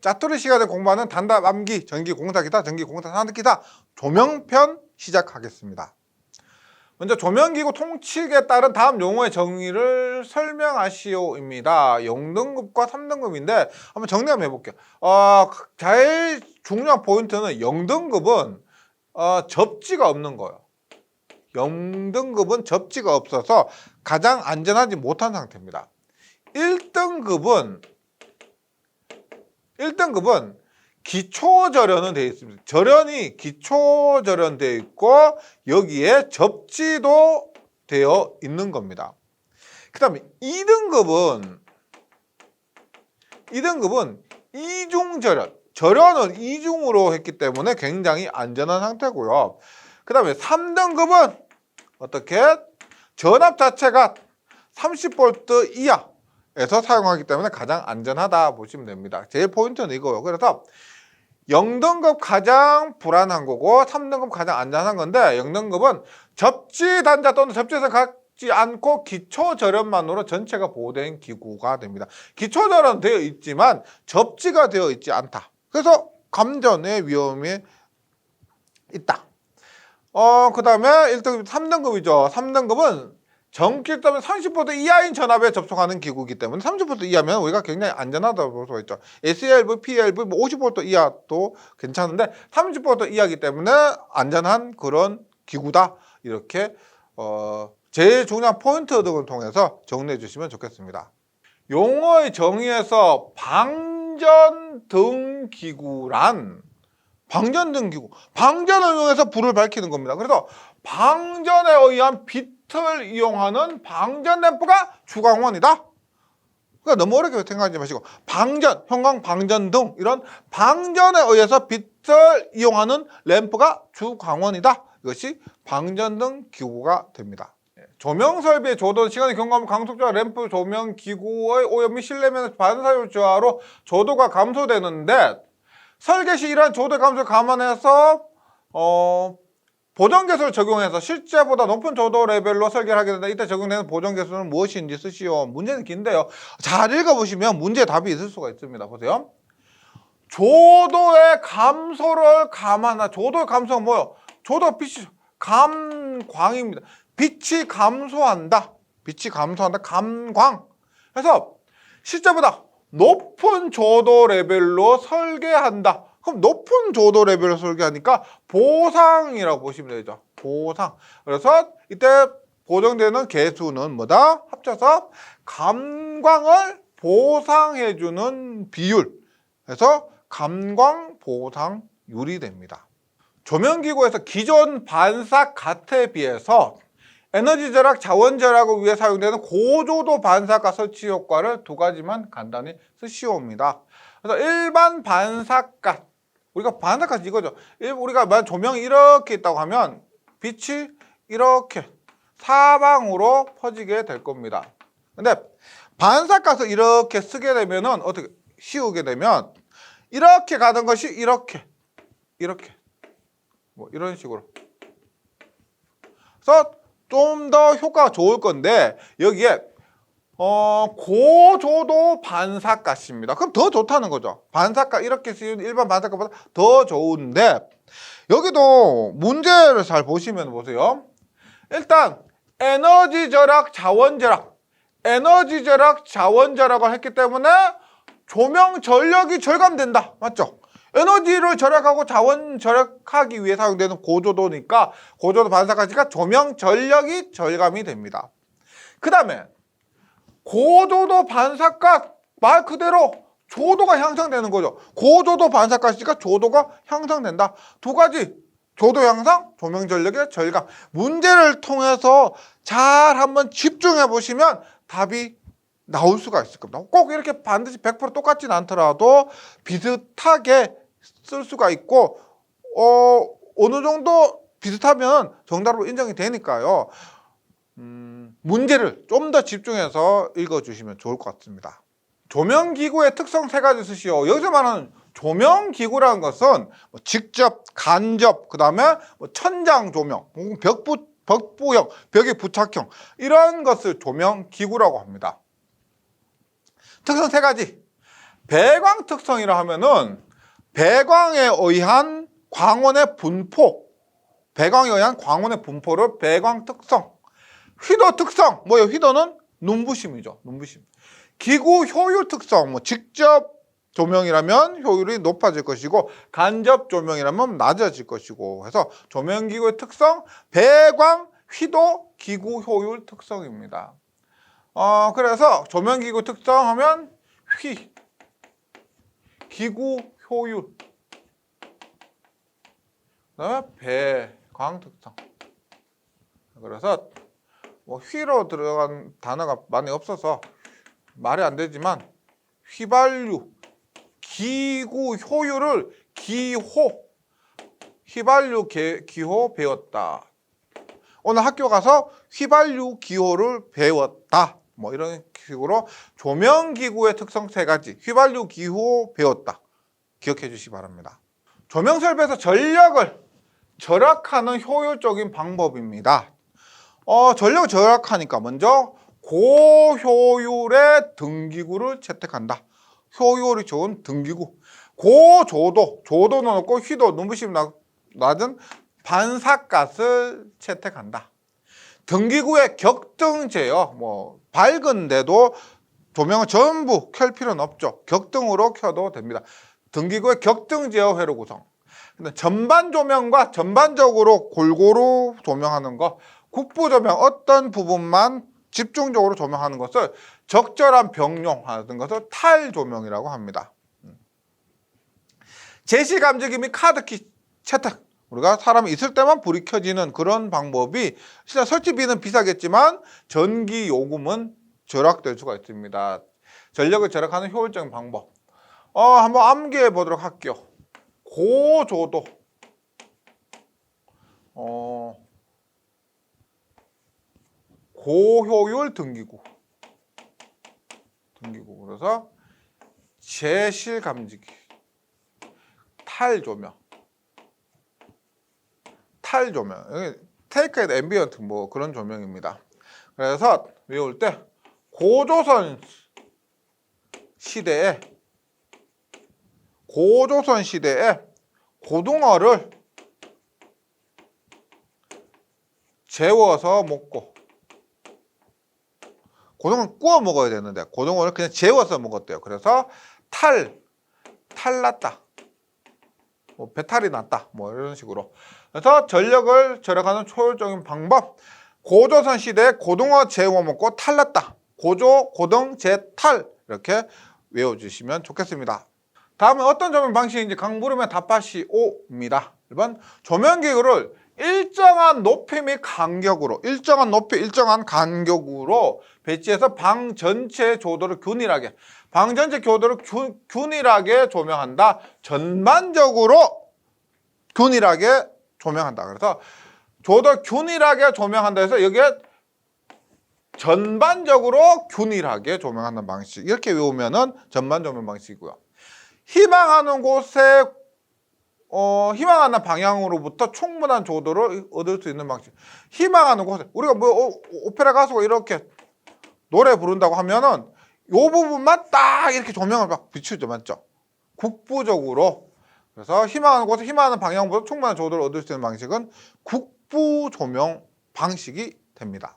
짜투리 시간에 공부하는 단답 암기, 전기 공사 기타, 전기 공사 산업 기타 조명편 시작하겠습니다. 먼저 조명기구 통칙에 따른 다음 용어의 정의를 설명하시오입니다. 0등급과 3등급인데 한번 정리 한번 해볼게요. 제일 중요한 포인트는 0등급은 접지가 없는 거예요. 0등급은 접지가 없어서 가장 안전하지 못한 상태입니다. 1등급은 기초절연은 되어 있습니다. 절연이 기초절연 되어 있고 여기에 접지도 되어 있는 겁니다. 그 다음에 2등급은 이중절연, 절연을 이중으로 했기 때문에 굉장히 안전한 상태고요. 그 다음에 3등급은 어떻게? 전압 자체가 30V 이하에서 사용하기 때문에 가장 안전하다 보시면 됩니다. 제일 포인트는 이거예요. 그래서 0등급 가장 불안한 거고 3등급 가장 안전한 건데 0등급은 접지 단자 또는 접지에서 갖지 않고 기초절연만으로 전체가 보호된 기구가 됩니다. 기초절연 되어 있지만 접지가 되어 있지 않다. 그래서 감전의 위험이 있다. 그 다음에 1등급, 3등급이죠. 3등급은 전기 때문에 30V 이하인 전압에 접촉하는 기구이기 때문에 30V 이하면 우리가 굉장히 안전하다고 볼 수가 있죠. SLV, PLV, 50V 이하도 괜찮은데 30V 이하이기 때문에 안전한 그런 기구다. 이렇게 제일 중요한 포인트 등을 통해서 정리해 주시면 좋겠습니다. 용어의 정의에서 방전등 기구란 방전등 기구, 방전을 이용해서 불을 밝히는 겁니다. 그래서 방전에 의한 빛을 이용하는 방전 램프가 주광원이다. 그러니까 너무 어렵게 생각하지 마시고 방전, 형광 방전등 이런 방전에 의해서 빛을 이용하는 램프가 주광원이다. 이것이 방전등 기구가 됩니다. 조명 설비의 조도, 시간의 경과물, 강속조와 램프 조명 기구의 오염 및 실내면에서 반사율 저하로 조도가 감소되는데 설계 시 이러한 조도 감소를 감안해서 보정계수를 적용해서 실제보다 높은 조도 레벨로 설계를 하게 된다. 이때 적용되는 보정계수는 무엇인지 쓰시오. 문제는 긴데요. 잘 읽어보시면 문제에 답이 있을 수가 있습니다. 보세요. 조도의 감소를 감안한 조도의 감소가 뭐예요? 조도 빛이 감광입니다. 빛이 감소한다. 빛이 감소한다. 감광. 그래서 실제보다 높은 조도 레벨로 설계한다. 그럼 높은 조도 레벨로 설계하니까 보상이라고 보시면 되죠. 보상. 그래서 이때 보정되는 계수는 뭐다? 합쳐서 감광을 보상해주는 비율. 그래서 감광 보상율이 됩니다. 조명기구에서 기존 반사 가트에 비해서 에너지 절약, 자원 절약을 위해 사용되는 고조도 반사가 설치 효과를 두 가지만 간단히 쓰시옵니다. 그래서 일반 반사가, 우리가 반사가 이거죠. 우리가 만약 조명이 이렇게 있다고 하면 빛이 이렇게 사방으로 퍼지게 될 겁니다. 근데 반사가를 이렇게 쓰게 되면은 어떻게 씌우게 되면 이렇게 가는 것이 이렇게 뭐 이런 식으로. 그래서 좀 더 효과가 좋을 건데 여기에 고조도 반사가스입니다. 그럼 더 좋다는 거죠. 반사가 이렇게 쓰는 일반 반사가보다 더 좋은데 여기도 문제를 잘 보시면 보세요. 일단 에너지 절약, 자원 절약, 에너지 절약, 자원 절약을 했기 때문에 조명 전력이 절감된다. 맞죠? 에너지를 절약하고 자원 절약하기 위해 사용되는 고조도니까 고조도 반사가스가 조명 전력이 절감이 됩니다. 그 다음에 고조도 반사가 말 그대로 조도가 향상되는 거죠. 고조도 반사가스가 조도가 향상된다. 두 가지, 조도 향상, 조명 전력의 절감. 문제를 통해서 잘 한번 집중해 보시면 답이 나올 수가 있을 겁니다. 꼭 이렇게 반드시 100% 똑같진 않더라도 비슷하게 쓸 수가 있고 어느 정도 비슷하면 정답으로 인정이 되니까요. 문제를 좀 더 집중해서 읽어주시면 좋을 것 같습니다. 조명기구의 특성 세 가지 쓰시오. 여기서 말하는 조명기구라는 것은 직접, 간접, 그 다음에 천장 조명, 벽부형, 벽의 부착형 이런 것을 조명기구라고 합니다. 특성 세 가지. 배광 특성이라 하면은 배광에 의한 광원의 분포, 배광에 의한 광원의 분포를 배광 특성. 휘도 특성, 뭐예요? 휘도는 눈부심이죠. 눈부심. 기구 효율 특성, 뭐 직접 조명이라면 효율이 높아질 것이고 간접 조명이라면 낮아질 것이고 해서 조명기구의 특성, 배광, 휘도, 기구 효율 특성입니다. 그래서 조명기구 특성하면 휘, 기구 효율, 그다음에 배광 특성. 그래서 뭐 휘로 들어간 단어가 많이 없어서 말이 안 되지만 휘발유, 기구 효율을 기호, 휘발유 기호 배웠다. 오늘 학교 가서 휘발유 기호를 배웠다. 뭐 이런 식으로 조명기구의 특성 3가지, 휘발유 기호 배웠다. 기억해 주시기 바랍니다. 조명 설비에서 전력을 절약하는 효율적인 방법입니다. 전력을 절약하니까 먼저 고효율의 등기구를 채택한다. 효율이 좋은 등기구. 고조도, 조도는 높고 휘도, 눈부심이 낮은 반사가스를 채택한다. 등기구의 격등 제어, 뭐 밝은데도 조명을 전부 켤 필요는 없죠. 격등으로 켜도 됩니다. 등기구의 격등 제어 회로 구성. 근데 전반 조명과 전반적으로 골고루 조명하는 거, 국부 조명 어떤 부분만 집중적으로 조명하는 것을 적절한 병용하는 것을 탈조명이라고 합니다. 제시 감지기 및 카드키 채택. 우리가 사람이 있을 때만 불이 켜지는 그런 방법이 진짜 설치비는 비싸겠지만 전기 요금은 절약될 수가 있습니다. 전력을 절약하는 효율적인 방법. 한번 암기해 보도록 할게요. 고조도. 고효율 등기구. 그래서 제실 감지기. 탈조명. 테이크 앤 앰비언트 뭐 그런 조명입니다. 그래서 외울 때 고조선 시대에 고등어를 재워서 먹고, 고등어를 구워 먹어야 되는데 고등어를 그냥 재워서 먹었대요. 그래서 탈났다, 뭐 배탈이 났다, 뭐 이런 식으로. 그래서 전력을 절약하는 효율적인 방법. 고조선 시대에 고등어 재워 먹고 탈났다. 고등, 재탈 이렇게 외워주시면 좋겠습니다. 다음은 어떤 조명 방식인지 강물음에 답하시 오입니다. 1번 조명기구를 일정한 높이 및 간격으로, 일정한 높이, 일정한 간격으로 배치해서 방 전체의 조도를 균일하게, 방 전체 조도를 균일하게 조명한다. 전반적으로 균일하게 조명한다. 그래서 조도 균일하게 조명한다 해서 여기에 전반적으로 균일하게 조명하는 방식, 이렇게 외우면은 전반 조명 방식이고요. 희망하는 곳에 희망하는 방향으로부터 충분한 조도를 얻을 수 있는 방식. 희망하는 곳에, 우리가 뭐 오페라 가수가 이렇게 노래 부른다고 하면은 요 부분만 딱 이렇게 조명을 막 비추죠, 맞죠? 국부적으로. 그래서 희망하는 곳에 희망하는 방향보다 충분한 조도를 얻을 수 있는 방식은 국부 조명 방식이 됩니다.